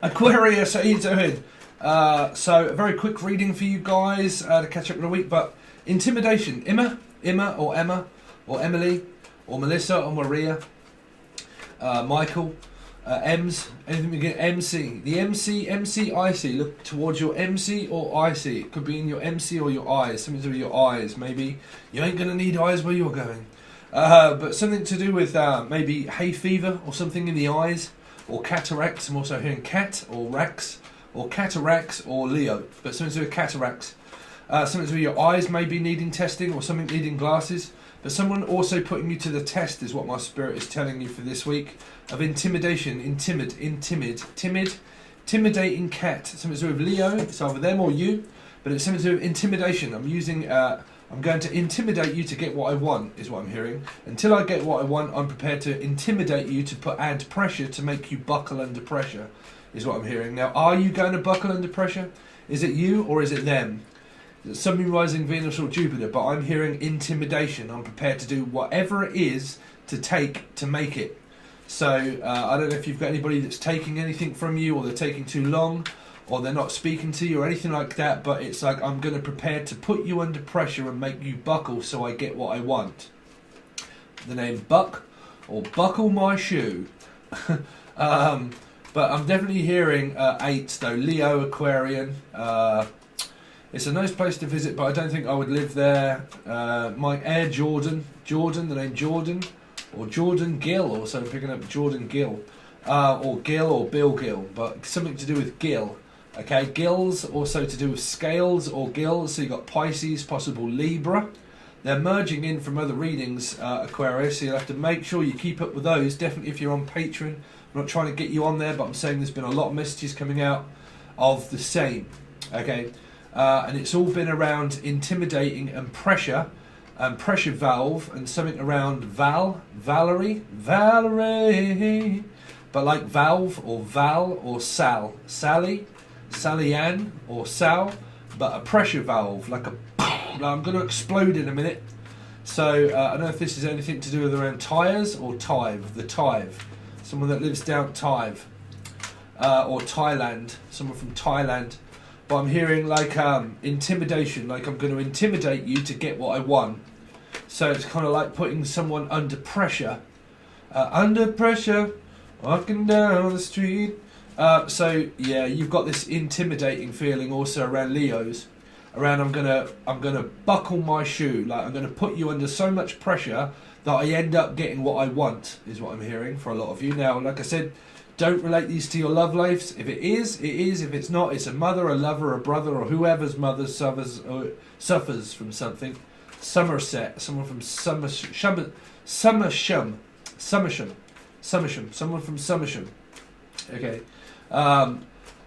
Aquarius, how you doing? So a very quick reading for you guys to catch up with the week. But intimidation, Emma or Emily or Melissa or Maria, Michael, Ems, anything we get MC. The MC, IC. Look towards your MC or IC. It could be in your MC or your eyes. Something to do with your eyes. Maybe you ain't gonna need eyes where you're going, but something to do with maybe hay fever or something in the eyes. Or cataracts. I'm also hearing cat or rax, or cataracts or Leo, but something to do with cataracts. Something to do with your eyes maybe needing testing, or something needing glasses. But someone also putting you to the test is what my spirit is telling you for this week. Of intimidation, intimidating cat. Something to do with Leo. It's either them or you, but it's something to do with intimidation. I'm going to intimidate you to get what I want, is what I'm hearing. Until I get what I want, I'm prepared to intimidate you to add pressure to make you buckle under pressure, is what I'm hearing. Now, are you going to buckle under pressure? Is it you or is it them? Sun, Moon, Rising, Venus or Jupiter, but I'm hearing intimidation. I'm prepared to do whatever it is to take to make it. So, I don't know if you've got anybody that's taking anything from you, or they're taking too long, or they're not speaking to you or anything like that, but it's like I'm going to prepare to put you under pressure and make you buckle so I get what I want. The name Buck or Buckle My Shoe. But I'm definitely hearing 8 though. Leo, Aquarian. It's a nice place to visit, but I don't think I would live there. My Air Jordan, the name Jordan, or Jordan Gill, also picking up Jordan Gill. Or Gill or Bill Gill, but something to do with Gill. Okay, gills also to do with scales or gills. So you've got Pisces, possible Libra. They're merging in from other readings, Aquarius, so you'll have to make sure you keep up with those. Definitely if you're on Patron. I'm not trying to get you on there, but I'm saying there's been a lot of messages coming out of the same. Okay, and it's all been around intimidating and pressure valve, and something around Valerie, but like valve or Val or Sally Ann or Sal, but a pressure valve, like I'm going to explode in a minute. So I don't know if this is anything to do with around tyres or Tive, someone that lives down Tive, or Thailand, someone from Thailand. But I'm hearing like intimidation, like I'm going to intimidate you to get what I want. So it's kind of like putting someone under pressure, walking down the street. So yeah, you've got this intimidating feeling also around Leos. Around I'm gonna buckle my shoe, like I'm gonna put you under so much pressure that I end up getting what I want, is what I'm hearing for a lot of you. Now, like I said, don't relate these to your love lives. If it is, it is. If it's not, it's a mother, a lover, a brother, or whoever's mother suffers from something. Somerset, someone from Somersham, someone from Somersham. Okay, but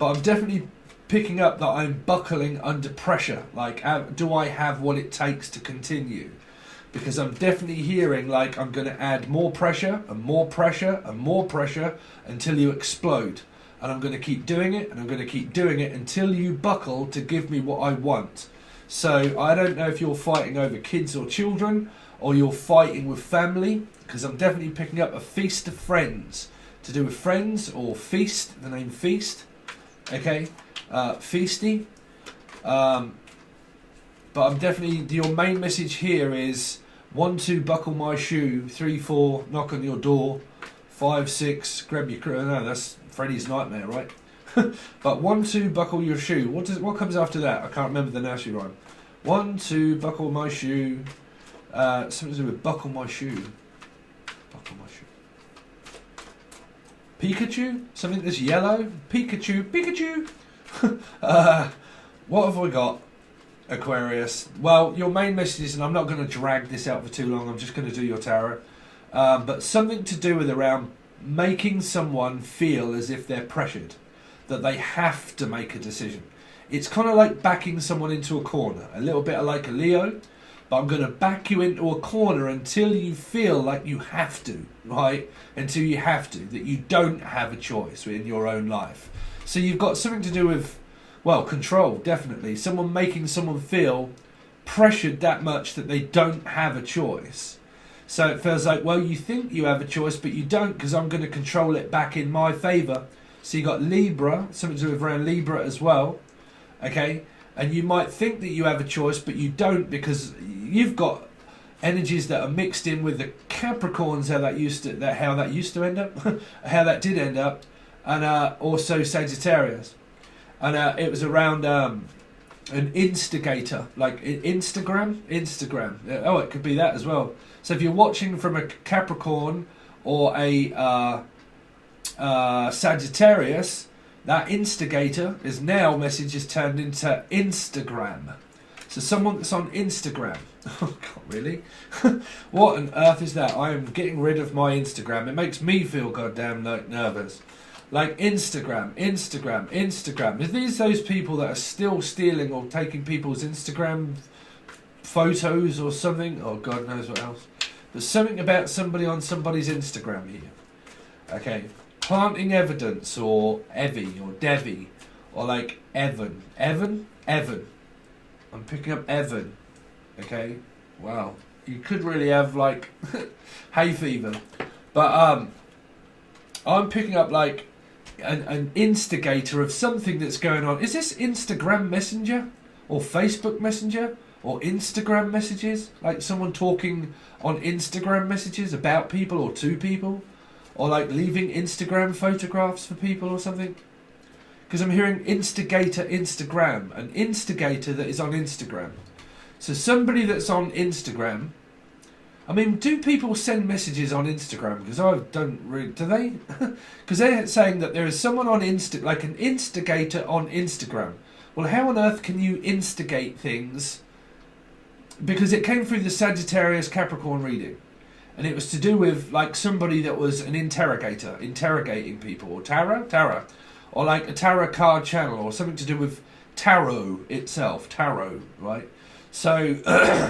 I'm definitely picking up that I'm buckling under pressure. Like, do I have what it takes to continue? Because I'm definitely hearing like I'm going to add more pressure and more pressure and more pressure until you explode. And I'm going to keep doing it, and I'm going to keep doing it until you buckle to give me what I want. So I don't know if you're fighting over kids or children, or you're fighting with family, because I'm definitely picking up a feast of friends. To do with friends or feast, the name Feast. Okay, Feasty. But I'm definitely, your main message here is 1, 2, buckle my shoe, 3, 4, knock on your door, 5, 6, grab your crew. No, that's Freddy's nightmare, right? But 1, 2, buckle your shoe. What comes after that? I can't remember the nursery rhyme. 1, 2, buckle my shoe. Something to do with buckle my shoe. Buckle my shoe. Pikachu? Something that's yellow? Pikachu! What have we got, Aquarius? Well, your main message is, and I'm not going to drag this out for too long, I'm just going to do your tarot, but something to do with around making someone feel as if they're pressured, that they have to make a decision. It's kind of like backing someone into a corner, a little bit like a Leo, but I'm going to back you into a corner until you feel like you have to, right? Until you have to, that you don't have a choice in your own life. So you've got something to do with, well, control, definitely. Someone making someone feel pressured that much that they don't have a choice. So it feels like, well, you think you have a choice, but you don't, because I'm going to control it back in my favour. So you got Libra, something to do with around Libra as well. Okay, and you might think that you have a choice, but you don't, because you've got energies that are mixed in with the Capricorns. How that used to end up, how that did end up, and also Sagittarius, and it was around an instigator, like Instagram. Oh, it could be that as well. So if you're watching from a Capricorn or a Sagittarius, that instigator is now messages turned into Instagram. So someone that's on Instagram. Oh God, really? What on earth is that? I am getting rid of my Instagram. It makes me feel goddamn nervous. Like Instagram. Are these those people that are still stealing or taking people's Instagram photos or something? Oh, God knows what else. There's something about somebody on somebody's Instagram here. Okay. Planting evidence, or Evie or Debbie, or like Evan. I'm picking up Evan. Okay. Wow. You could really have like hay fever. But I'm picking up like an instigator of something that's going on. Is this Instagram Messenger or Facebook Messenger or Instagram messages? Like someone talking on Instagram messages about people or to people, or like leaving Instagram photographs for people or something? Because I'm hearing instigator Instagram, an instigator that is on Instagram. So somebody that's on Instagram. I mean, do people send messages on Instagram? Because I don't really... Do they? Because they're saying that there is someone on like an instigator on Instagram. Well, how on earth can you instigate things? Because it came through the Sagittarius Capricorn reading. And it was to do with like somebody that was an interrogator, interrogating people. Or tarot. Or like a tarot card channel, or something to do with tarot itself. Tarot, right? So...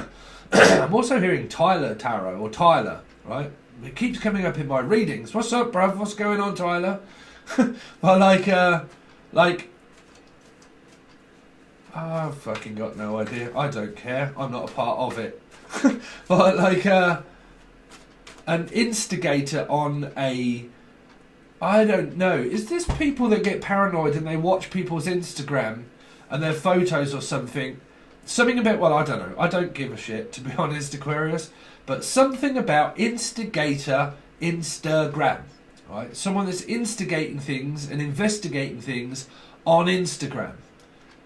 I'm also hearing Tyler Tarot, or Tyler, right? It keeps coming up in my readings. What's up, bruv? What's going on, Tyler? Well, I've fucking got no idea. I don't care. I'm not a part of it. But like an instigator on a... I don't know. Is this people that get paranoid and they watch people's Instagram and their photos or something? Something about, well, I don't know. I don't give a shit, to be honest, Aquarius. But something about instigator Instagram, right? Someone that's instigating things and investigating things on Instagram.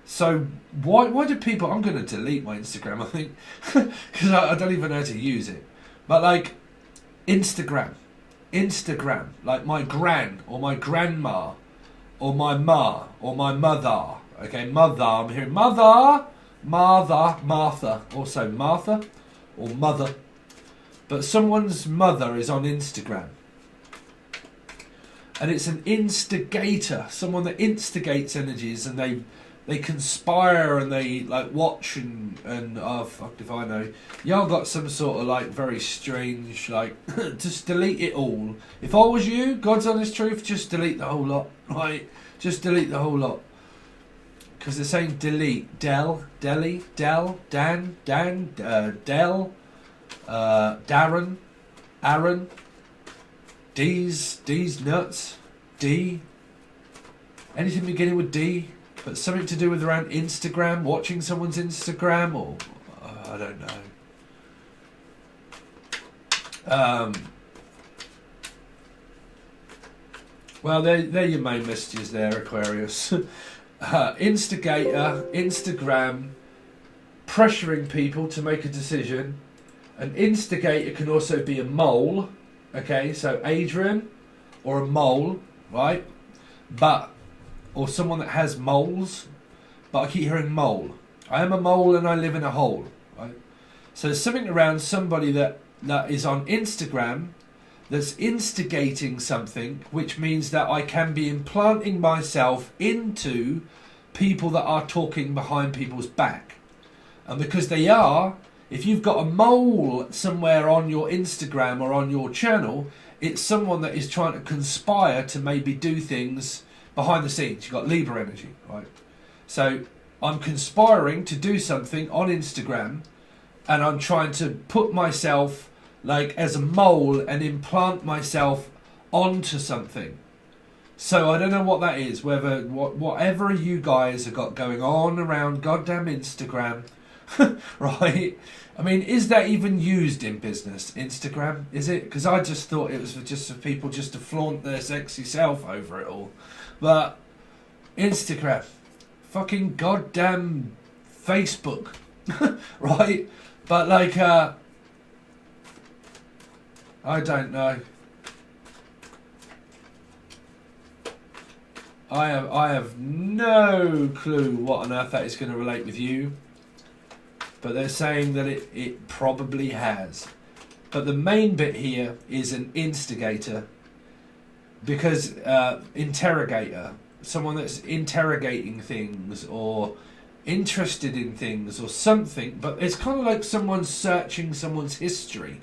So why do people... I'm going to delete my Instagram, I think, because I don't even know how to use it. But like Instagram, like my gran or my grandma or my ma or my mother. Okay, mother. I'm hearing Martha, also Martha or mother, but someone's mother is on Instagram, and it's an instigator, someone that instigates energies, and they conspire and they like watch and oh fuck if I know. Y'all got some sort of like very strange like just delete it all. If I was you, God's honest truth, just delete the whole lot, right? Just delete the whole lot. Because they're saying delete. Del, Deli, Del, Dan, Del, Darren, Aaron, D's nuts, D. Anything beginning with D, but something to do with around Instagram, watching someone's Instagram, or I don't know. Well, they're your main messages there, Aquarius. Instigator, Instagram, pressuring people to make a decision. An instigator can also be a mole, okay, so Adrian, or a mole, right? But, or someone that has moles, but I keep hearing mole. I am a mole and I live in a hole, right? So there's something around somebody that is on Instagram that's instigating something, which means that I can be implanting myself into people that are talking behind people's back. And because they are, if you've got a mole somewhere on your Instagram or on your channel, it's someone that is trying to conspire to maybe do things behind the scenes. You've got Libra energy, right? So I'm conspiring to do something on Instagram, and I'm trying to put myself like as a mole and implant myself onto something. So I don't know what that is. Whatever you guys have got going on around goddamn Instagram, right? I mean, is that even used in business? Instagram, is it? Because I just thought it was just for people just to flaunt their sexy self over it all. But Instagram, fucking goddamn Facebook, right? But like, I don't know. I have no clue what on earth that is going to relate with you. But they're saying that it probably has. But the main bit here is an instigator. Because interrogator, someone that's interrogating things or interested in things or something. But it's kind of like someone searching someone's history.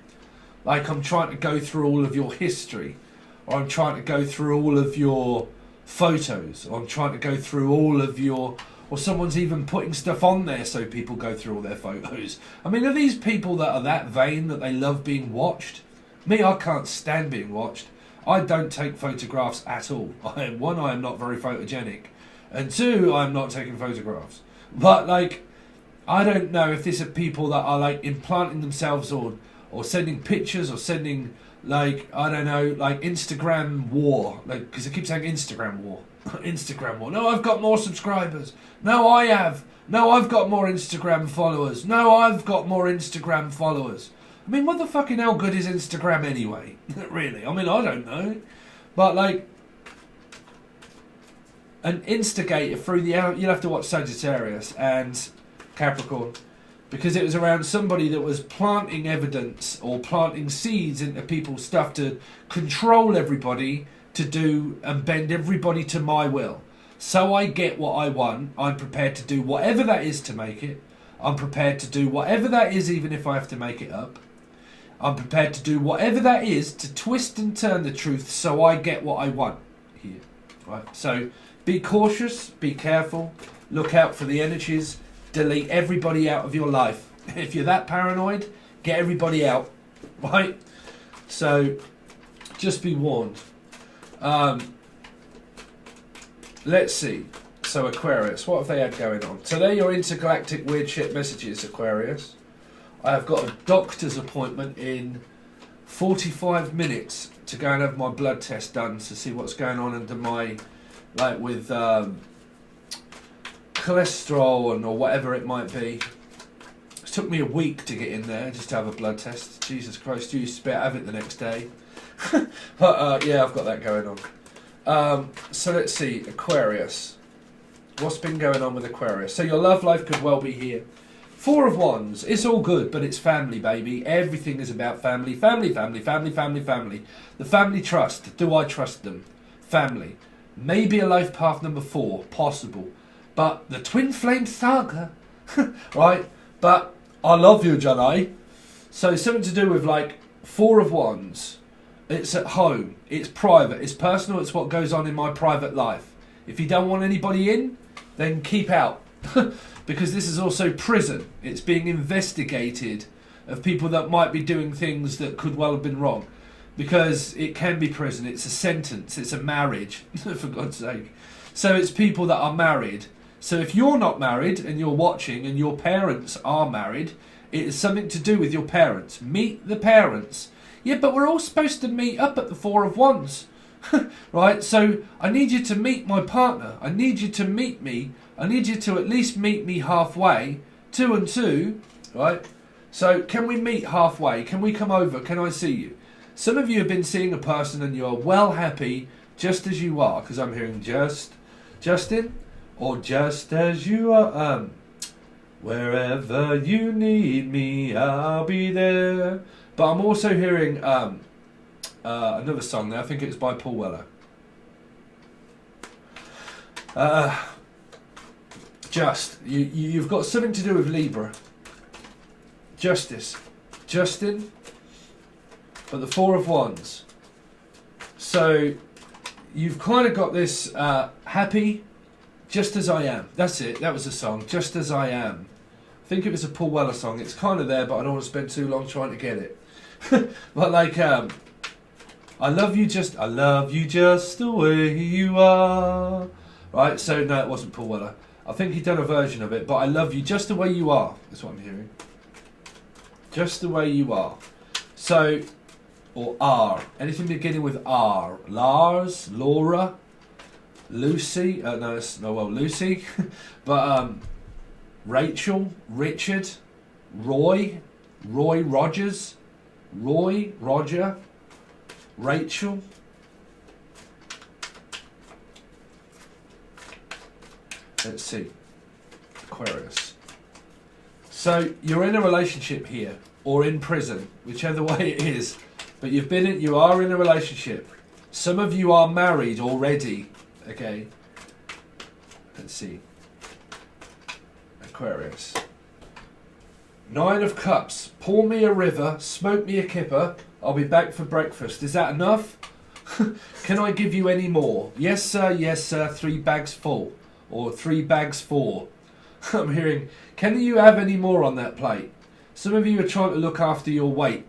Like I'm trying to go through all of your history. Or I'm trying to go through all of your photos, or I'm trying to go through all of your, or someone's even putting stuff on there so people go through all their photos. I mean, are these people that are that vain that they love being watched? Me, I can't stand being watched. I don't take photographs at all. One, I am not very photogenic, and two, I'm not taking photographs. But like, I don't know if these are people that are like implanting themselves or sending pictures or sending, like, I don't know, like Instagram war. Like, because I keep saying Instagram war. Instagram war. No, I've got more subscribers. No, I have. No, I've got more Instagram followers. No, I've got more Instagram followers. I mean, what the fucking hell good is Instagram anyway? Really? I mean, I don't know. But, like, an instigator through the... You'll have to watch Sagittarius and Capricorn. Because it was around somebody that was planting evidence or planting seeds into people's stuff to control everybody, to do and bend everybody to my will. So I get what I want. I'm prepared to do whatever that is to make it. I'm prepared to do whatever that is, even if I have to make it up. I'm prepared to do whatever that is to twist and turn the truth so I get what I want here. Right? So be cautious, be careful, look out for the energies. Delete everybody out of your life. If you're that paranoid, get everybody out, right? So, just be warned. Let's see. So, Aquarius, what have they had going on? So, they're your intergalactic weird shit messages, Aquarius. I have got a doctor's appointment in 45 minutes to go and have my blood test done to see what's going on under my, like with... cholesterol or whatever it might be. It took me a week to get in there just to have a blood test. Jesus Christ, you used to be able to have it the next day. But yeah, I've got that going on. So let's see, Aquarius. What's been going on with Aquarius? So your love life could well be here. Four of Wands. It's all good, but it's family, baby. Everything is about family. Family, family, family, family, family. The family trust. Do I trust them? Family. Maybe a life path number 4. Possible. But the twin flame saga, right? But I love you, Johnny. So something to do with like 4 of Wands. It's at home. It's private. It's personal. It's what goes on in my private life. If you don't want anybody in, then keep out. Because this is also prison. It's being investigated of people that might be doing things that could well have been wrong. Because it can be prison. It's a sentence. It's a marriage, for God's sake. So it's people that are married. So if you're not married and you're watching and your parents are married, it is something to do with your parents. Meet the parents. Yeah, but we're all supposed to meet up at the 4 of Wands. Right? So I need you to meet my partner. I need you to meet me. I need you to at least meet me halfway. 2 and 2. Right? So can we meet halfway? Can we come over? Can I see you? Some of you have been seeing a person and you're well happy just as you are. Because I'm hearing Justin. Or just as you are, wherever you need me, I'll be there. But I'm also hearing another song there. I think it's by Paul Weller. You've got something to do with Libra. Justice. Justin. But the 4 of Wands. So you've kind of got this happy... Just as I am. That's it. That was the song. Just as I am. I think it was a Paul Weller song. It's kind of there, but I don't want to spend too long trying to get it. But like, I love you just the way you are. Right, so no, it wasn't Paul Weller. I think he'd done a version of it, but I love you just the way you are. That's what I'm hearing. Just the way you are. So, or R. Anything beginning with R. Lars, Laura, Lucy. Lucy. But Rachel, Richard, Roy Rogers, Roger, Rachel. Let's see. Aquarius. So you're in a relationship here, or in prison, whichever way it is. But you are in a relationship. Some of you are married already. Okay. Let's see. Aquarius. 9 of Cups. Pour me a river, smoke me a kipper. I'll be back for breakfast. Is that enough? Can I give you any more? Yes, sir. 3 bags full. Or 3 bags 4. I'm hearing, can you have any more on that plate? Some of you are trying to look after your weight.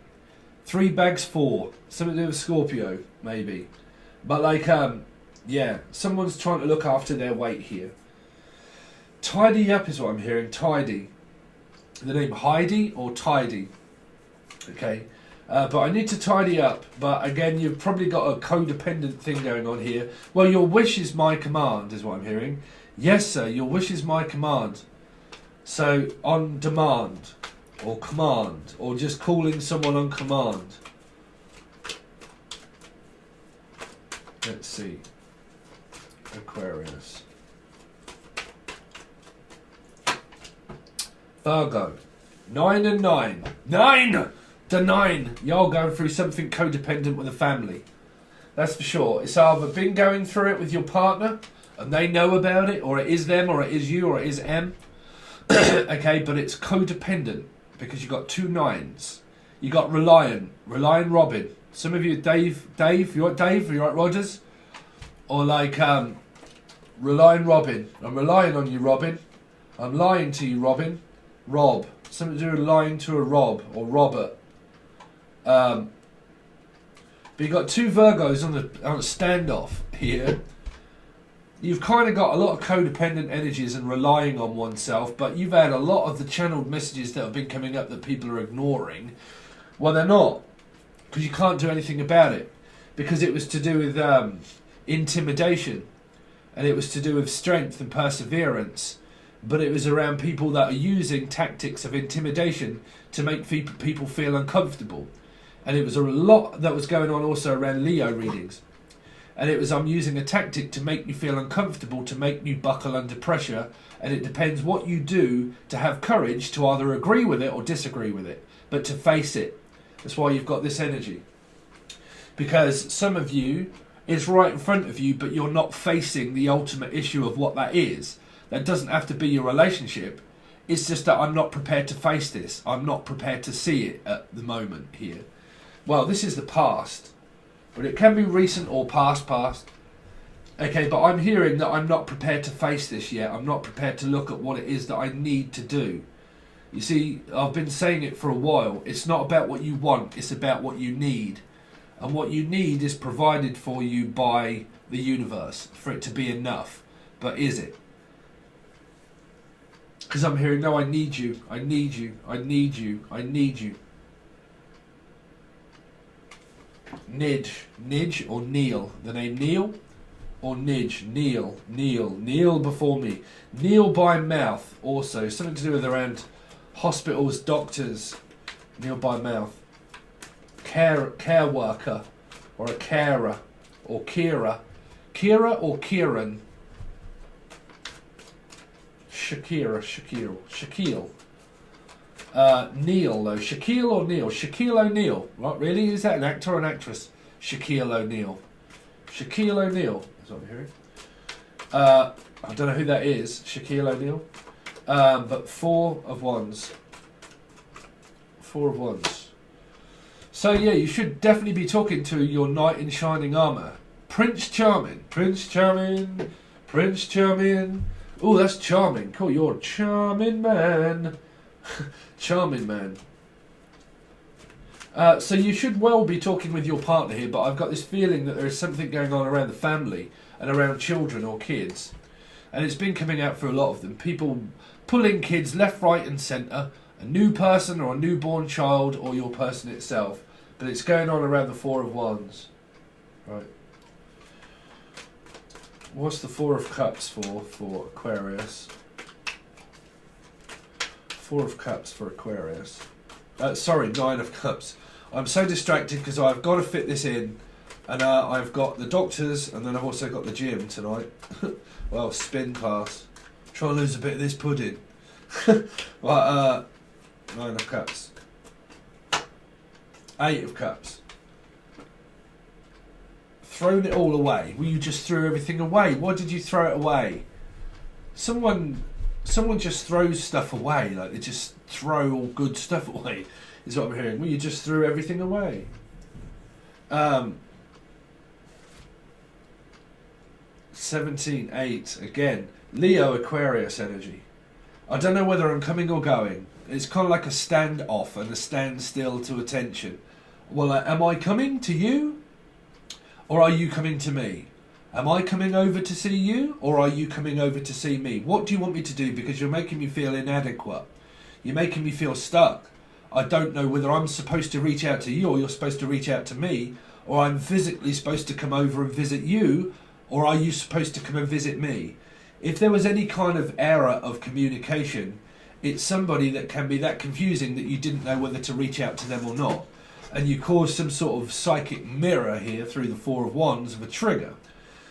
3 bags 4. Something to do with Scorpio, maybe. But like, yeah, someone's trying to look after their weight here. Tidy up is what I'm hearing. Tidy. The name Heidi or Tidy. Okay. But I need to tidy up. But again, you've probably got a codependent thing going on here. Well, your wish is my command is what I'm hearing. Yes, sir, your wish is my command. So, on demand, or command, or just calling someone on command. Let's see. Aquarius. Virgo. 9 and 9. 9! The 9! Y'all going through something codependent with a family. That's for sure. It's either been going through it with your partner, and they know about it, or it is them, or it is you, or it is M. Okay, but it's codependent because you got 2 9s. You got Reliant Robin. Some of you, Dave. You like Dave? You like Rogers? Or like Reliant Robin. I'm relying on you, Robin. I'm lying to you, Robin. Rob. Something to do with lying to a Rob or Robert. But you got 2 Virgos on a standoff here. You've kind of got a lot of codependent energies and relying on oneself, but you've had a lot of the channeled messages that have been coming up that people are ignoring. Well, they're not, because you can't do anything about it, because it was to do with intimidation, and it was to do with strength and perseverance, but it was around people that are using tactics of intimidation to make people feel uncomfortable. And it was a lot that was going on also around Leo readings. And it was, I'm using a tactic to make you feel uncomfortable, to make you buckle under pressure, and it depends what you do to have courage to either agree with it or disagree with it, but to face it. That's why you've got this energy. Because some of you, it's right in front of you, but you're not facing the ultimate issue of what that is. That doesn't have to be your relationship. It's just that I'm not prepared to face this. I'm not prepared to see it at the moment here. Well, this is the past. But it can be recent or past. Okay, but I'm hearing that I'm not prepared to face this yet. I'm not prepared to look at what it is that I need to do. You see, I've been saying it for a while. It's not about what you want. It's about what you need. And what you need is provided for you by the universe for it to be enough. But is it? Because I'm hearing, no, I need you. I need you. I need you. I need you. Nidge or Neil. The name Neil or Nidge. Neil before me. Neil by mouth also. Something to do with around hospitals, doctors. Neil by mouth. Care worker or a carer or Kira. Kira or Kieran. Shaquille. Neil though. Shaquille or Neil? Shaquille O'Neal. Right, really? Is that an actor or an actress? Shaquille O'Neal. Shaquille O'Neal is what I'm hearing. I don't know who that is. Shaquille O'Neal. But 4 of Wands. 4 of Wands. So yeah, you should definitely be talking to your knight in shining armour. Prince Charming. Prince Charming. Prince Charming. Oh, that's charming. Cool, you're a charming man. Charming man. So you should well be talking with your partner here, but I've got this feeling that there is something going on around the family and around children or kids. And it's been coming out for a lot of them. People pulling kids left, right and centre. A new person or a newborn child or your person itself. But it's going on around the Four of Wands. Right. What's the Four of Cups for Aquarius? Four of Cups for Aquarius. Sorry, Nine of Cups. I'm so distracted because I've got to fit this in. And I've got the doctors and then I've also got the gym tonight. Well, spin class. Try and lose a bit of this pudding. But, Nine of Cups. Eight of Cups. Thrown it all away. Well, you just threw everything away. Why did you throw it away? Someone just throws stuff away. Like they just throw all good stuff away. Is what I'm hearing. Well, you just threw everything away. 17, 8 again. Leo Aquarius energy. I don't know whether I'm coming or going. It's kind of like a standoff and a standstill to attention. Well, am I coming to you? Or are you coming to me? Am I coming over to see you? Or are you coming over to see me? What do you want me to do? Because you're making me feel inadequate. You're making me feel stuck. I don't know whether I'm supposed to reach out to you or you're supposed to reach out to me. Or I'm physically supposed to come over and visit you. Or are you supposed to come and visit me? If there was any kind of error of communication, it's somebody that can be that confusing that you didn't know whether to reach out to them or not. And you cause some sort of psychic mirror here through the Four of Wands of a trigger.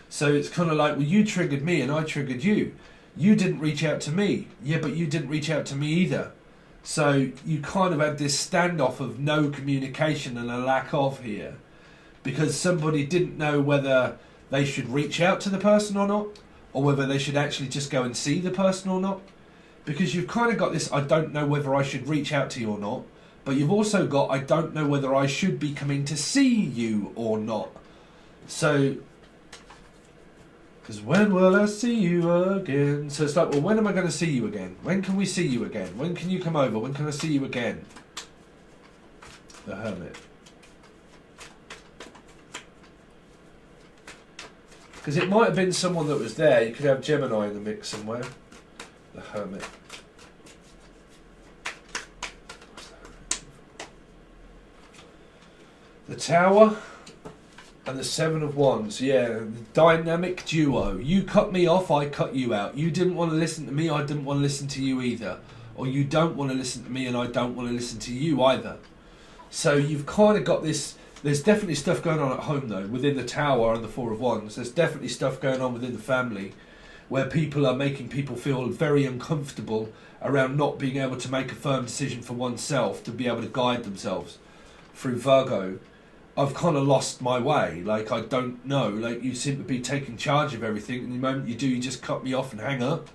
So it's kind of like, well, you triggered me and I triggered you. You didn't reach out to me. Yeah, but you didn't reach out to me either. So you kind of had this standoff of no communication and a lack of here. Because somebody didn't know whether they should reach out to the person or not. Or whether they should actually just go and see the person or not. Because you've kind of got this, I don't know whether I should reach out to you or not. But you've also got, I don't know whether I should be coming to see you or not. So, because when will I see you again? So it's like, well, when am I going to see you again? When can we see you again? When can you come over? When can I see you again? The Hermit. Because it might have been someone that was there. You could have Gemini in the mix somewhere. The Hermit. The Tower and the Seven of Wands. Yeah, the dynamic duo. You cut me off, I cut you out. You didn't want to listen to me, I didn't want to listen to you either. Or you don't want to listen to me and I don't want to listen to you either. So you've kind of got this. There's definitely stuff going on at home though, within the Tower and the Four of Wands. There's definitely stuff going on within the family where people are making people feel very uncomfortable around not being able to make a firm decision for oneself to be able to guide themselves. Through Virgo, I've kind of lost my way. Like, I don't know. Like, you seem to be taking charge of everything, and the moment you do, you just cut me off and hang up.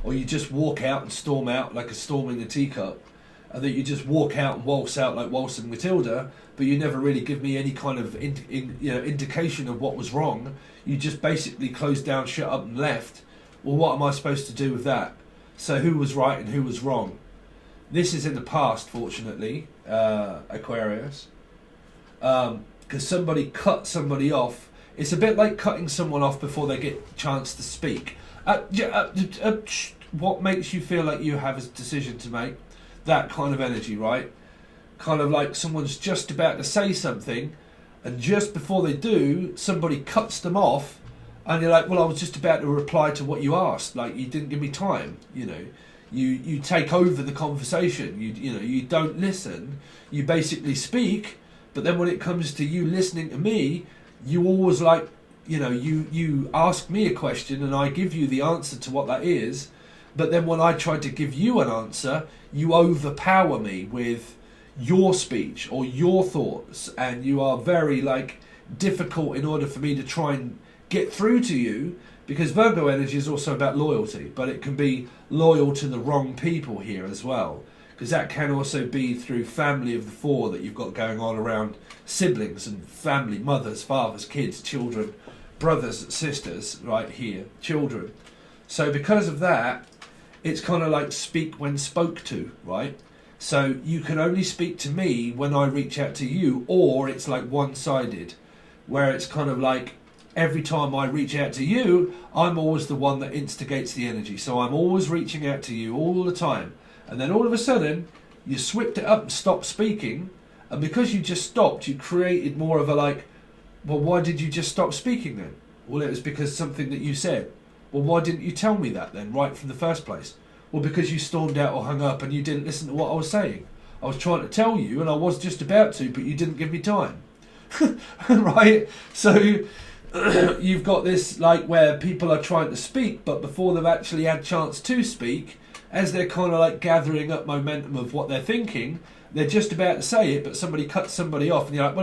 Or you just walk out and storm out like a storm in a teacup. And that you just walk out and waltz out like Waltz and Matilda, but you never really give me any kind of indication of what was wrong. You just basically closed down, shut up and left. Well, what am I supposed to do with that? So who was right and who was wrong? This is in the past, fortunately, Aquarius. Because somebody cut somebody off. It's a bit like cutting someone off before they get a chance to speak. What makes you feel like you have a decision to make? That kind of energy, right? Kind of like someone's just about to say something, and just before they do, somebody cuts them off, and you're like, well, I was just about to reply to what you asked. Like, you didn't give me time, you know. You take over the conversation. You don't listen. You basically speak. But then when it comes to you listening to me, you always like, you ask me a question and I give you the answer to what that is. But then when I try to give you an answer, you overpower me with your speech or your thoughts. And you are very difficult in order for me to try and get through to you. Because Virgo energy is also about loyalty. But it can be loyal to the wrong people here as well. Because that can also be through family of the four that you've got going on around siblings and family, mothers, fathers, kids, children, brothers, sisters, right here, children. So because of that, it's kind of like speak when spoke to, right? So you can only speak to me when I reach out to you, or it's like one-sided, where it's kind of like every time I reach out to you, I'm always the one that instigates the energy. So I'm always reaching out to you all the time. And then all of a sudden, you swept it up and stopped speaking. And because you just stopped, you created more of a like, well, why did you just stop speaking then? Well, it was because something that you said. Well, why didn't you tell me that then, right from the first place? Well, because you stormed out or hung up and you didn't listen to what I was saying. I was trying to tell you and I was just about to, but you didn't give me time. Right? So you've got this like where people are trying to speak, but before they've actually had chance to speak, as they're kind of like gathering up momentum of what they're thinking, they're just about to say it, but somebody cuts somebody off, and you're like, I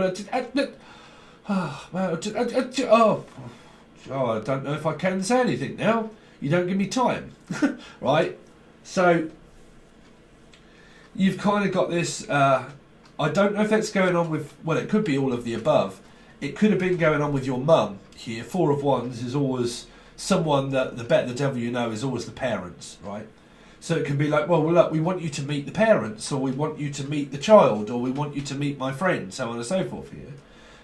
don't know if I can say anything now. You don't give me time, right? So you've kind of got this. I don't know if that's going on with. Well, it could be all of the above. It could have been going on with your mum here. 4 of Wands is always someone that the better the devil you know is always the parents, right? So it can be like, well, look, we want you to meet the parents, or we want you to meet the child, or we want you to meet my friend, so on and so forth here.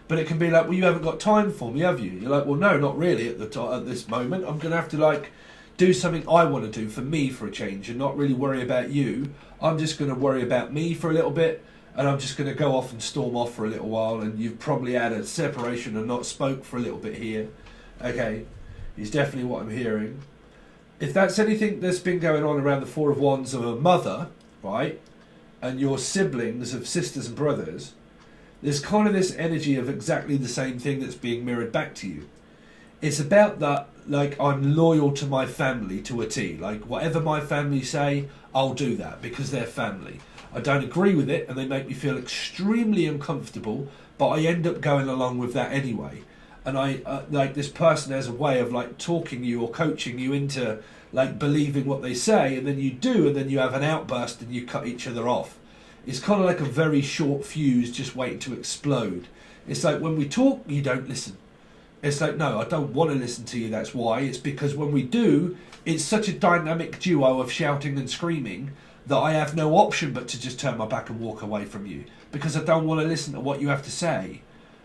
But it can be like, well, you haven't got time for me, have you? You're like, well, no, not really at this moment. I'm going to have to like do something I want to do for me for a change, and not really worry about you. I'm just going to worry about me for a little bit, and I'm just going to go off and storm off for a little while. And you've probably had a separation and not spoke for a little bit here. Okay, is definitely what I'm hearing. If that's anything that's been going on around the 4 of Wands of a mother, right, and your siblings of sisters and brothers, there's kind of this energy of exactly the same thing that's being mirrored back to you. It's about that, like, I'm loyal to my family to a T. Like, whatever my family say, I'll do that because they're family. I don't agree with it and they make me feel extremely uncomfortable, but I end up going along with that anyway. And I like this person has a way of like talking you or coaching you into like believing what they say, and then you do, and then you have an outburst and you cut each other off. It's kind of like a very short fuse just waiting to explode. It's like when we talk, you don't listen. It's like, no, I don't want to listen to you, that's why. It's because when we do, it's such a dynamic duo of shouting and screaming that I have no option but to just turn my back and walk away from you because I don't want to listen to what you have to say.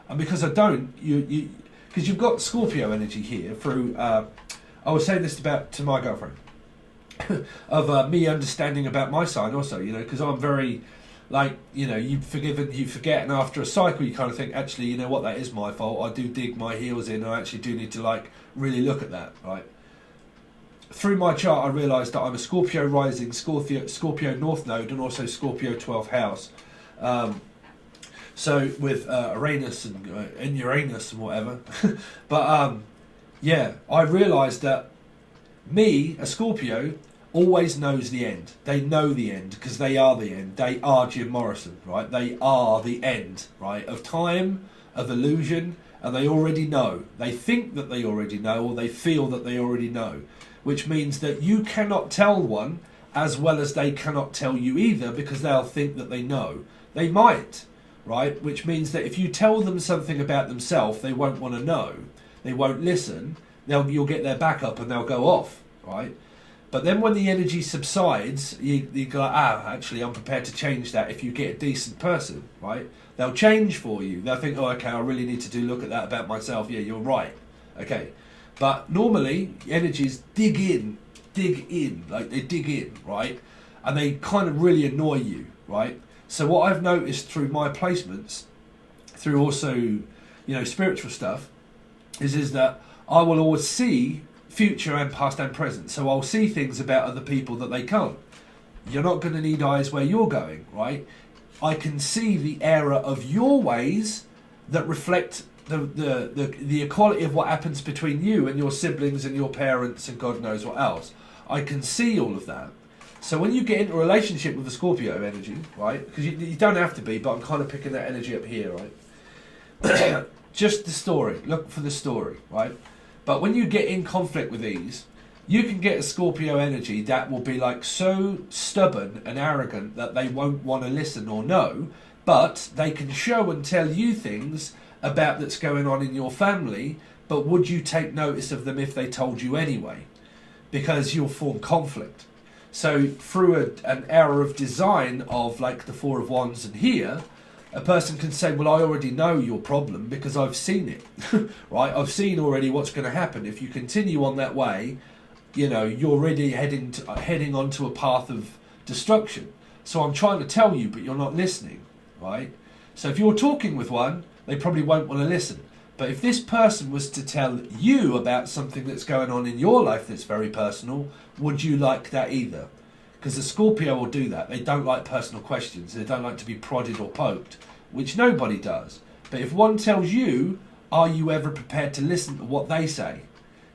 And because I don't, because you've got Scorpio energy here through, I was saying this to my girlfriend, of me understanding about my sign also, you know, because I'm very, like, you know, you forgive and you forget, and after a cycle you kind of think, actually, you know what, that is my fault, I do dig my heels in, and I actually do need to, like, really look at that, right? Through my chart I realised that I'm a Scorpio rising, Scorpio North Node, and also Scorpio 12th house. So with Uranus and Uranus and whatever. But yeah, I realised that me, a Scorpio, always knows the end. They know the end because they are the end. They are Jim Morrison, right? They are the end, right? Of time, of illusion, and they already know. They think that they already know, or they feel that they already know. Which means that you cannot tell one as well as they cannot tell you either, because they'll think that they know. They might. Right, which means that if you tell them something about themselves, they won't want to know. They won't listen. You'll get their back up and they'll go off. Right, but then when the energy subsides, you go like, actually, I'm prepared to change that. If you get a decent person, right, they'll change for you. They'll think, oh, okay, I really need to look at that about myself. Yeah, you're right. Okay, but normally energies dig in, like they dig in, right, and they kind of really annoy you, right. So what I've noticed through my placements, through also, you know, spiritual stuff, is that I will always see future and past and present. So I'll see things about other people that they can't. You're not going to need eyes where you're going, right? I can see the error of your ways that reflect the equality of what happens between you and your siblings and your parents and God knows what else. I can see all of that. So when you get into a relationship with the Scorpio energy, right, because you don't have to be, but I'm kind of picking that energy up here, right, just the story, look for the story, right, but when you get in conflict with these, you can get a Scorpio energy that will be like so stubborn and arrogant that they won't want to listen or know, but they can show and tell you things about that's going on in your family, but would you take notice of them if they told you anyway? Because you'll form conflict. So through an error of design of like the Four of Wands and here, a person can say, well, I already know your problem because I've seen it, right? I've seen already what's going to happen. If you continue on that way, you know, you're already heading onto a path of destruction. So I'm trying to tell you, but you're not listening, right? So if you're talking with one, they probably won't want to listen. But if this person was to tell you about something that's going on in your life that's very personal, would you like that either? Because the Scorpio will do that. They don't like personal questions. They don't like to be prodded or poked, which nobody does. But if one tells you, are you ever prepared to listen to what they say?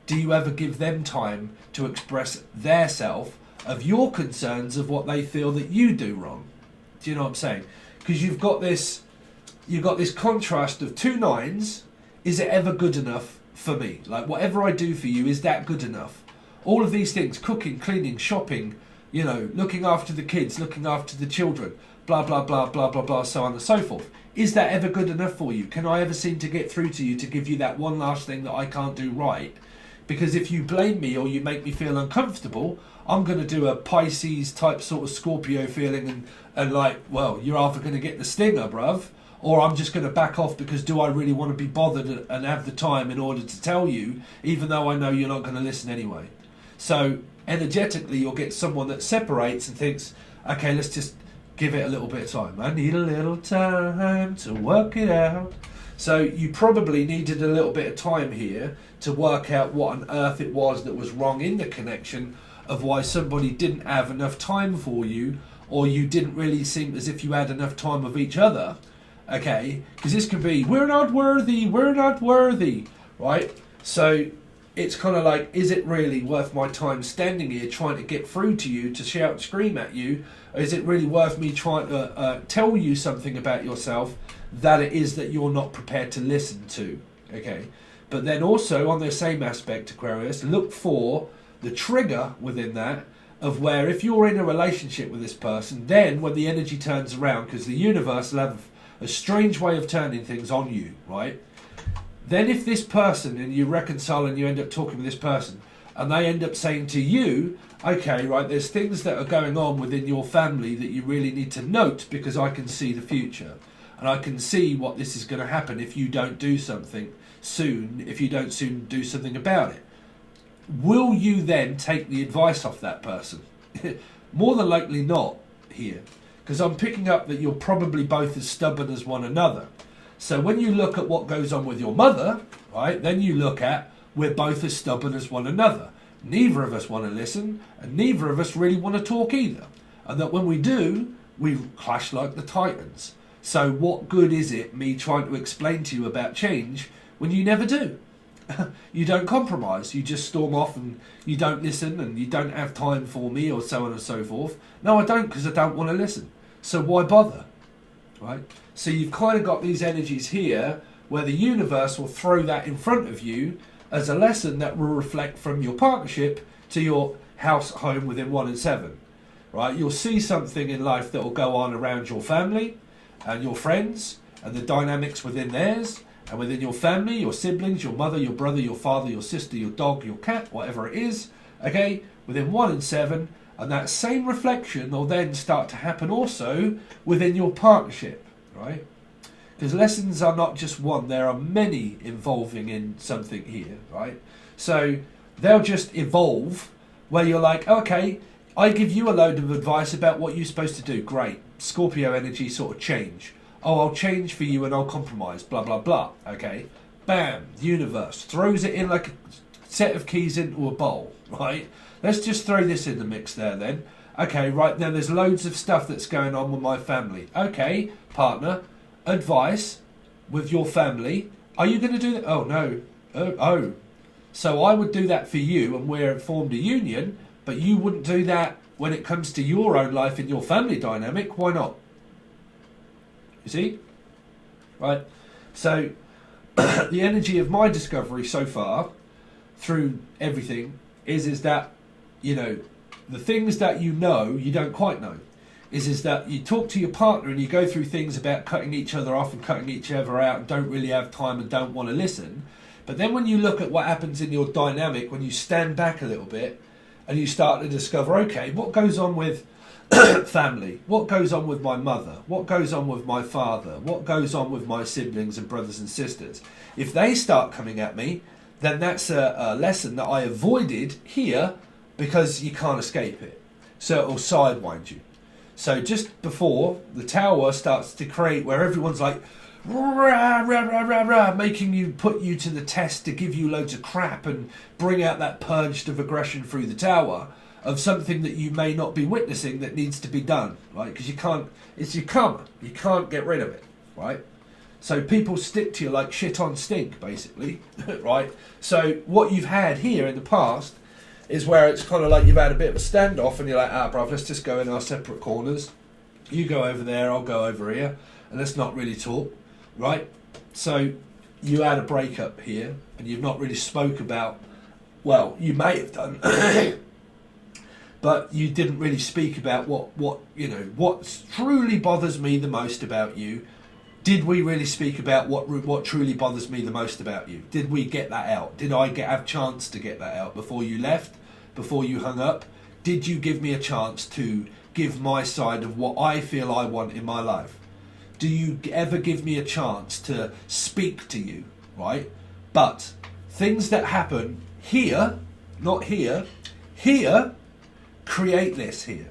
Do you ever give them time to express their self of your concerns of what they feel that you do wrong? Do you know what I'm saying? Because you've got this contrast of two nines. Is it ever good enough for me? Like, whatever I do for you, is that good enough? All of these things, cooking, cleaning, shopping, you know, looking after the kids, looking after the children, blah, blah, blah, blah, blah, blah, so on and so forth. Is that ever good enough for you? Can I ever seem to get through to you to give you that one last thing that I can't do right? Because if you blame me or you make me feel uncomfortable, I'm going to do a Pisces type sort of Scorpio feeling and like, well, you're either going to get the stinger, bruv, or I'm just going to back off because do I really want to be bothered and have the time in order to tell you, even though I know you're not going to listen anyway. So energetically, you'll get someone that separates and thinks, okay, let's just give it a little bit of time. I need a little time to work it out. So you probably needed a little bit of time here to work out what on earth it was that was wrong in the connection of why somebody didn't have enough time for you, or you didn't really seem as if you had enough time with each other. Okay, because this could be, we're not worthy, right? So it's kind of like, is it really worth my time standing here trying to get through to you, to shout and scream at you? Or is it really worth me trying to tell you something about yourself that it is that you're not prepared to listen to? Okay, but then also on the same aspect, Aquarius, look for the trigger within that of where if you're in a relationship with this person, then when the energy turns around, because the universe will have a strange way of turning things on you, right? Then if this person, and you reconcile and you end up talking with this person, and they end up saying to you, okay, right, there's things that are going on within your family that you really need to note because I can see the future. And I can see what this is going to happen if you don't do something soon, if you don't soon do something about it. Will you then take the advice off that person? More than likely not here. Because I'm picking up that you're probably both as stubborn as one another. So when you look at what goes on with your mother, right, then you look at we're both as stubborn as one another. Neither of us want to listen, and neither of us really want to talk either. And that when we do, we clash like the Titans. So what good is it me trying to explain to you about change when you never do? You don't compromise, you just storm off and you don't listen and you don't have time for me or so on and so forth. No, I don't, because I don't want to listen. So why bother? Right? So you've kind of got these energies here where the universe will throw that in front of you as a lesson that will reflect from your partnership to your house home within 1 and 7. Right? You'll see something in life that will go on around your family and your friends and the dynamics within theirs. And within your family, your siblings, your mother, your brother, your father, your sister, your dog, your cat, whatever it is, okay, within 1 and 7, and that same reflection will then start to happen also within your partnership, right? Because lessons are not just one, there are many involving in something here, right? So they'll just evolve where you're like, okay, I give you a load of advice about what you're supposed to do, great. Scorpio energy sort of change. Oh, I'll change for you and I'll compromise, blah, blah, blah, okay? Bam, the universe throws it in like a set of keys into a bowl, right? Let's just throw this in the mix there then. Okay, right, now there's loads of stuff that's going on with my family. Okay, partner, advice with your family. Are you going to do that? Oh, no. Oh. So I would do that for you and we're formed a union, but you wouldn't do that when it comes to your own life in your family dynamic. Why not? You see? Right? So, the energy of my discovery so far, through everything, is that, you know, the things that you know, you don't quite know. Is that you talk to your partner and you go through things about cutting each other off and cutting each other out and don't really have time and don't want to listen. But then when you look at what happens in your dynamic, when you stand back a little bit, and you start to discover, okay, what goes on with family? What goes on with my mother? What goes on with my father? What goes on with my siblings and brothers and sisters? If they start coming at me, then that's a lesson that I avoided here, because you can't escape it. So it'll sidewind you. So just before the tower starts to create, where everyone's like, rah, rah, rah, rah, rah, making you, put you to the test to give you loads of crap and bring out that purge of aggression through the tower of something that you may not be witnessing that needs to be done, right? Because you can't, it's your karma. You can't get rid of it, right? So people stick to you like shit on stink, basically, right? So what you've had here in the past is where it's kind of like you've had a bit of a standoff and you're like, bruv, let's just go in our separate corners. You go over there, I'll go over here, and let's not really talk, right? So you had a breakup here and you've not really spoke about, well, you may have done, but you didn't really speak about what you know, what truly bothers me the most about you. Did we really speak about what truly bothers me the most about you? Did we get that out? Did I have chance to get that out before you left, before you hung up? Did you give me a chance to give my side of what I feel I want in my life? Do you ever give me a chance to speak to you, right? But things that happen here, not here, here, create this here.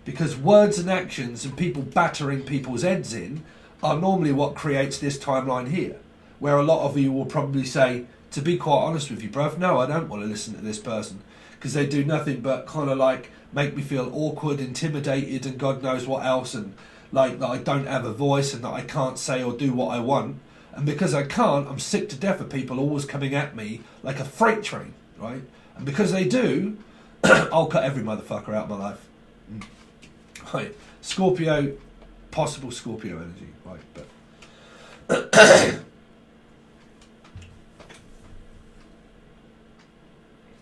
Because words and actions and people battering people's heads in are normally what creates this timeline here, where a lot of you will probably say, to be quite honest with you, bruv, no, I don't want to listen to this person, because they do nothing but kind of like make me feel awkward, intimidated, and God knows what else, and like that I don't have a voice and that I can't say or do what I want. And because I can't, I'm sick to death of people always coming at me like a freight train, right? And because they do, I'll cut every motherfucker out of my life. Right, Scorpio, possible Scorpio energy, right? But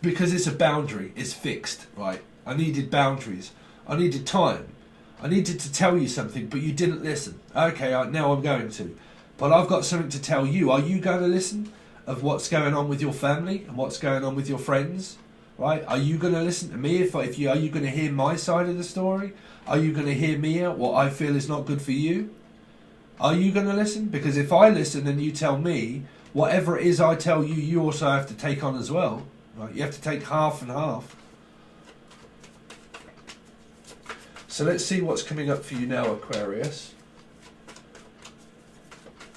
because it's a boundary, it's fixed, right? I needed boundaries. I needed time. I needed to tell you something, but you didn't listen. Okay, now I'm going to. But I've got something to tell you. Are you going to listen of what's going on with your family and what's going on with your friends? Right? Are you going to listen to me? If you are you going to hear my side of the story? Are you going to hear me out? What I feel is not good for you? Are you going to listen? Because if I listen and you tell me, whatever it is I tell you, you also have to take on as well. Right? You have to take half and half. So let's see what's coming up for you now, Aquarius.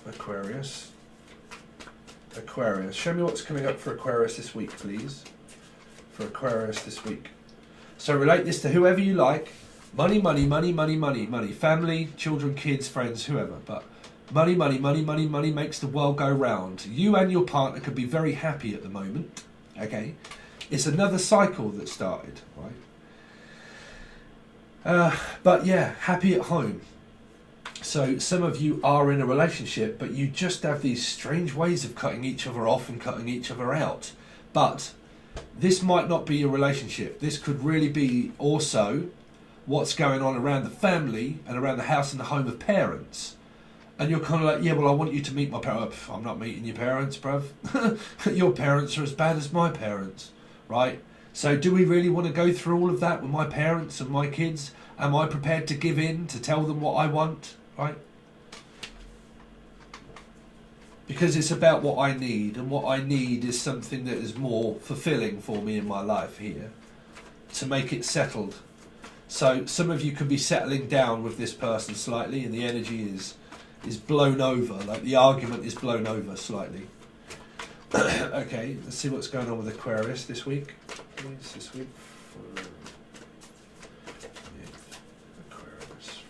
Aquarius. Aquarius. Show me what's coming up for Aquarius this week, please. For Aquarius this week. So relate this to whoever you like. Money, money, money, money, money, money. Family, children, kids, friends, whoever. But money, money, money, money, money makes the world go round. You and your partner could be very happy at the moment. Okay? It's another cycle that started, right? But yeah, happy at home. So some of you are in a relationship, but you just have these strange ways of cutting each other off and cutting each other out. But this might not be a relationship. This could really be also what's going on around the family and around the house and the home of parents. And you're kind of like, yeah, well, I want you to meet my parents. I'm not meeting your parents, bruv. Your parents are as bad as my parents, right? So do we really want to go through all of that with my parents and my kids? Am I prepared to give in, to tell them what I want, right? Because it's about what I need, and what I need is something that is more fulfilling for me in my life here, to make it settled. So some of you could be settling down with this person slightly, and the energy is blown over, like the argument is blown over slightly. Okay, let's see what's going on with Aquarius this week. Please, this week. Aquarius.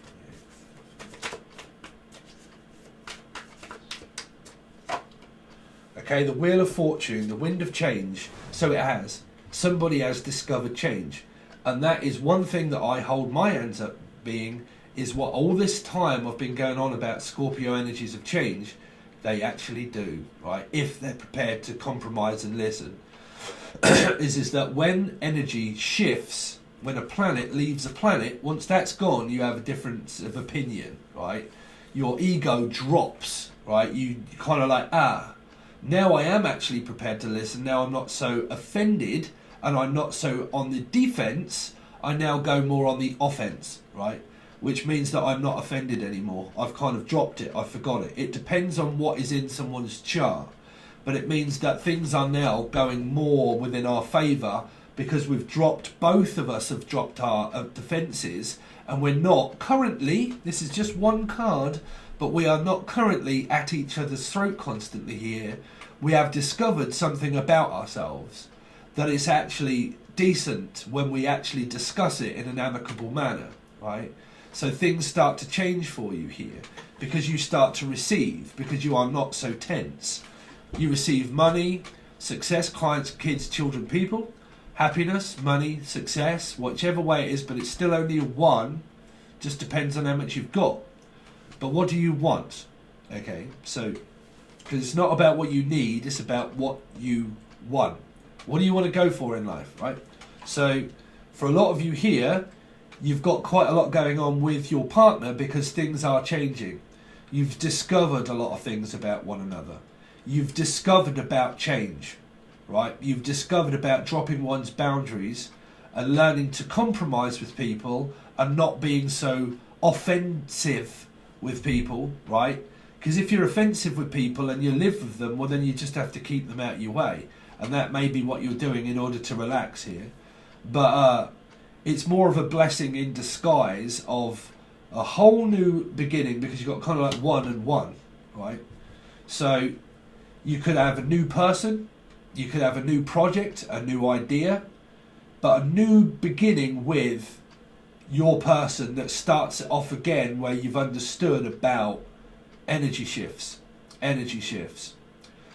Okay, the Wheel of Fortune, the Wind of Change. So it has. Somebody has discovered change. And that is one thing that I hold my hands up being, is what all this time I've been going on about Scorpio energies of change, they actually do, right? If they're prepared to compromise and listen. is that when energy shifts, when a planet leaves a planet, once that's gone, you have a difference of opinion, right? Your ego drops, right? You kind of like, now I am actually prepared to listen. Now I'm not so offended and I'm not so on the defense, I now go more on the offense, right? Which means that I'm not offended anymore. I've kind of dropped it, I forgot it. It depends on what is in someone's chart, but it means that things are now going more within our favour because we've dropped, both of us have dropped our defences, and we're not currently, this is just one card, but we are not currently at each other's throat constantly here. We have discovered something about ourselves, that it's actually decent when we actually discuss it in an amicable manner, right? So things start to change for you here because you start to receive, because you are not so tense. You receive money, success, clients, kids, children, people, happiness, money, success, whichever way it is, but it's still only a one, just depends on how much you've got. But what do you want? Okay, so, because it's not about what you need, it's about what you want. What do you want to go for in life, right? So, for a lot of you here, you've got quite a lot going on with your partner because things are changing. You've discovered a lot of things about one another. You've discovered about change, right? You've discovered about dropping one's boundaries and learning to compromise with people and not being so offensive with people, right? Because if you're offensive with people and you live with them, well, then you just have to keep them out of your way. And that may be what you're doing in order to relax here. But it's more of a blessing in disguise of a whole new beginning, because you've got kind of like one and one, right? So you could have a new person, you could have a new project, a new idea, but a new beginning with your person that starts it off again, where you've understood about energy shifts. Energy shifts.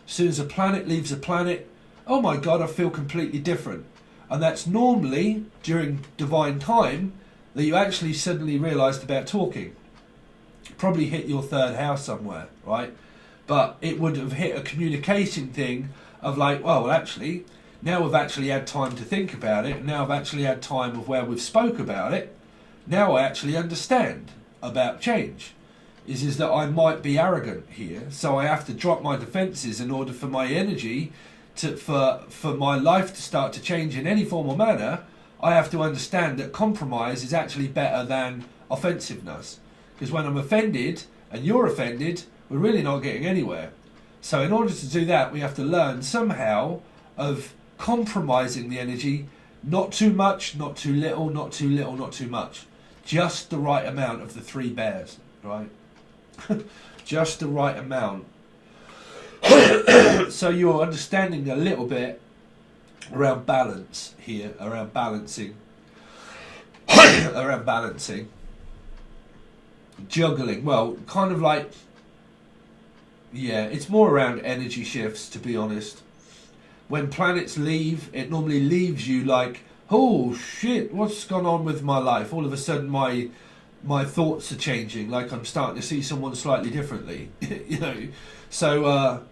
As soon as a planet leaves a planet, oh my God, I feel completely different. And that's normally during divine time that you actually suddenly realised about talking. Probably hit your third house somewhere, right? But it would have hit a communication thing of like, well, actually, now we've actually had time to think about it, and now I've actually had time of where we've spoke about it. Now I actually understand about change. Is that I might be arrogant here, so I have to drop my defences in order for my energy for my life to start to change in any form or manner. I have to understand that compromise is actually better than offensiveness. Because when I'm offended and you're offended, we're really not getting anywhere. So in order to do that, we have to learn somehow of compromising the energy. Not too much, not too little, not too little, not too much. Just the right amount of the three bears, right? Just the right amount. So you're understanding a little bit around balance here, around balancing, around balancing, juggling. Well, kind of like, yeah, it's more around energy shifts, to be honest. When planets leave, it normally leaves you like, oh shit, what's gone on with my life? All of a sudden my thoughts are changing, like I'm starting to see someone slightly differently, you know. So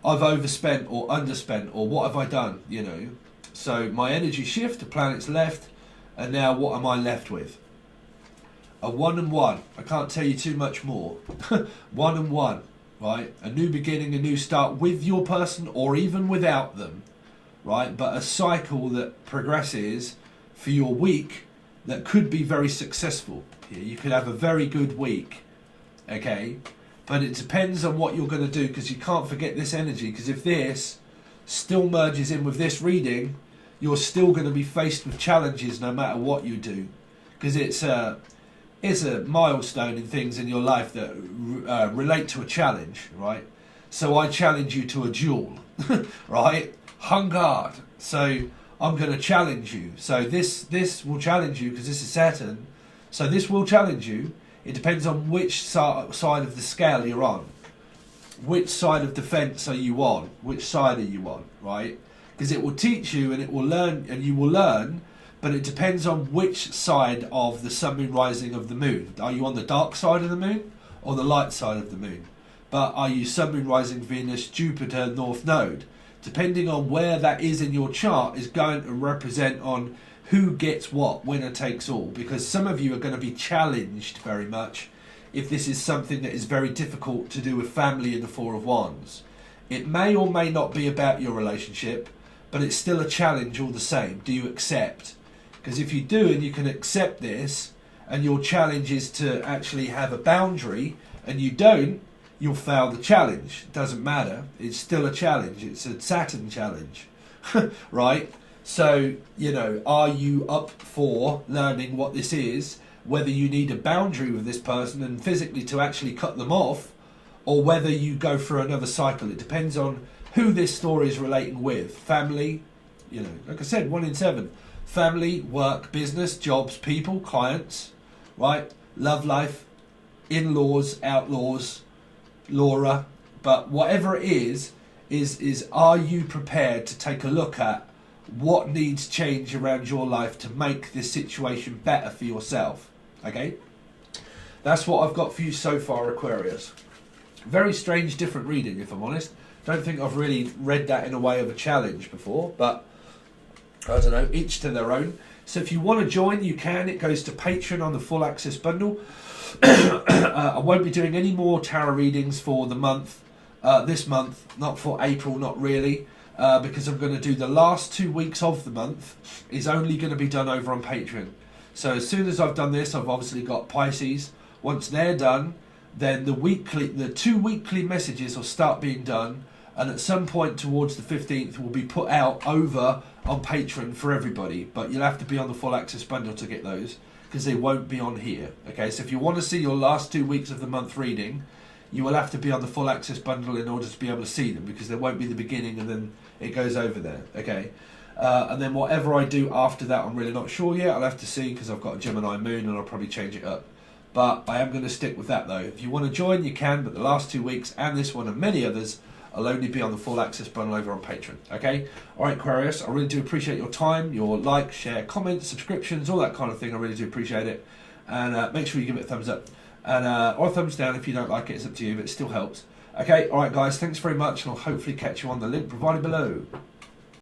I've overspent or underspent, or what have I done, you know. So my energy shift, the planet's left, and now what am I left with? A one and one. I can't tell you too much more. One and one, right? A new beginning, a new start with your person or even without them, right? But a cycle that progresses for your week that could be very successful. You could have a very good week, okay? But it depends on what you're going to do, because you can't forget this energy, because if this still merges in with this reading, you're still going to be faced with challenges no matter what you do, because it's a milestone in things in your life that relate to a challenge, right? So I challenge you to a duel, right? Hung guard. So I'm going to challenge you. So this will challenge you, because this is Saturn. So this will challenge you. It depends on which side of the scale you're on. Which side of defence are you on? Which side are you on, right? Because it will teach you and it will learn, and you will learn, but it depends on which side of the sun, moon, rising of the moon. Are you on the dark side of the moon or the light side of the moon? But are you sun, moon, rising, Venus, Jupiter, North Node? Depending on where that is in your chart is going to represent on who gets what, winner takes all, because some of you are going to be challenged very much if this is something that is very difficult to do with family in the Four of Wands. It may or may not be about your relationship, but it's still a challenge all the same. Do you accept? Because if you do and you can accept this, and your challenge is to actually have a boundary, and you don't, you'll fail the challenge. It doesn't matter. It's still a challenge. It's a Saturn challenge, right? So, you know, are you up for learning what this is, whether you need a boundary with this person and physically to actually cut them off, or whether you go through another cycle? It depends on who this story is relating with. Family, you know, like I said, 1 in 7. Family, work, business, jobs, people, clients, right? Love life, in-laws, outlaws, Laura. But whatever it is are you prepared to take a look at what needs change around your life to make this situation better for yourself? Okay? That's what I've got for you so far, Aquarius. Very strange, different reading, if I'm honest. Don't think I've really read that in a way of a challenge before, but I don't know, each to their own. So if you want to join, you can. It goes to Patron on the full access bundle. I won't be doing any more tarot readings for the month, this month, not for April, not really, because I'm going to do the last 2 weeks of the month is only going to be done over on Patreon. So as soon as I've done this, I've obviously got Pisces. Once they're done, then the 2 weekly messages will start being done, and at some point towards the 15th will be put out over on Patreon for everybody, but you'll have to be on the full access bundle to get those, because they won't be on here. Okay, so if you want to see your last 2 weeks of the month reading, you will have to be on the full access bundle in order to be able to see them, because there won't be the beginning and then it goes over there. Okay, and then whatever I do after that, I'm really not sure yet. I'll have to see, because I've got a Gemini moon and I'll probably change it up. But I am going to stick with that though. If you want to join, you can, but the last 2 weeks and this one and many others, I'll only be on the full access bundle over on Patreon. Okay? Alright, Aquarius, I really do appreciate your time, your like, share, comments, subscriptions, all that kind of thing. I really do appreciate it. And make sure you give it a thumbs up. And or a thumbs down if you don't like it. It's up to you, but it still helps. Okay? Alright, guys, thanks very much, and I'll hopefully catch you on the link provided below.